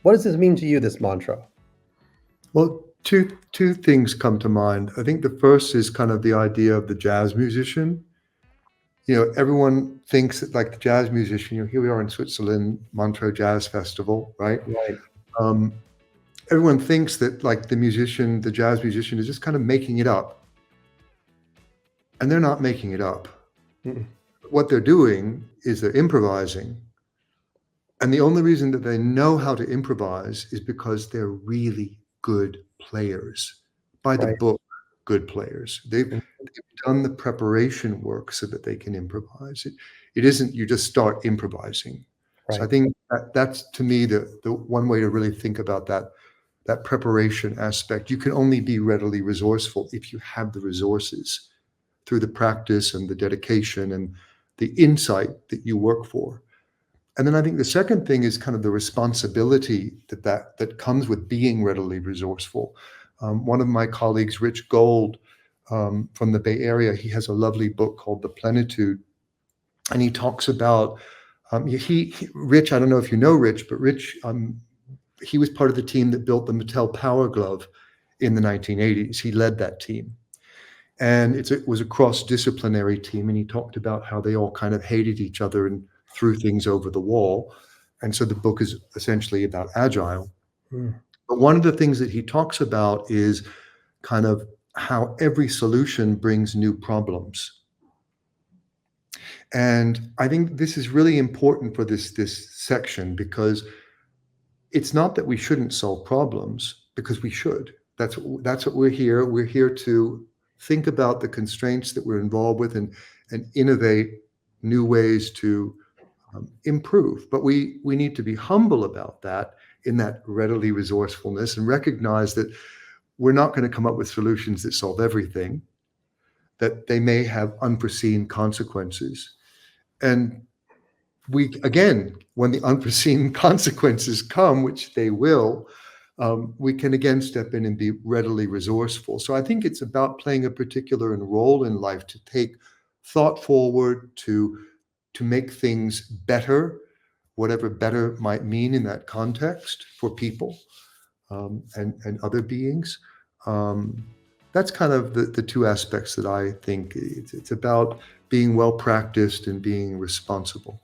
What does this mean to you, this mantra? Well, two things come to mind. I think the first is kind of the idea of the jazz musician. Everyone thinks that like the jazz musician, here we are in Switzerland, Montreux Jazz Festival, right? Right. Um, Everyone thinks that like the jazz musician is just kind of making it up. And they're not making it up. Mm. What they're doing is they're improvising. And the only reason that they know how to improvise is because they're really good players, by the Right. book, good players. They've Mm. done the preparation work so that they can improvise. It isn't you just start improvising. So I Right. think that's to me the one way to really think about that preparation aspect. You can only be readily resourceful if you have the resources through the practice and the dedication and the insight that you work for. And then I think the second thing is kind of the responsibility that comes with being readily resourceful. One of my colleagues, Rich Gold, from the Bay Area, he has a lovely book called The Plenitude, and he talks about Rich. I don't know if you know Rich, but Rich, he was part of the team that built the Mattel Power Glove in the 1980s. He led that team, and it was a cross-disciplinary team. And he talked about how they all kind of hated each other and threw things over the wall. And so the book is essentially about agile. Mm. But one of the things that he talks about is kind of how every solution brings new problems. And I think this is really important for this section, because it's not that we shouldn't solve problems, because we should. That's what we're here. We're here to think about the constraints that we're involved with and innovate new ways to improve. But we need to be humble about that, in that readily resourcefulness, and recognize that we're not going to come up with solutions that solve everything, that they may have unforeseen consequences. And we, again, when the unforeseen consequences come, which they will, we can again step in and be readily resourceful. So I think it's about playing a particular role in life, to take thought forward, to make things better, whatever better might mean in that context for people, and other beings. Um, that's kind of the two aspects that I think it's about: being well practiced and being responsible.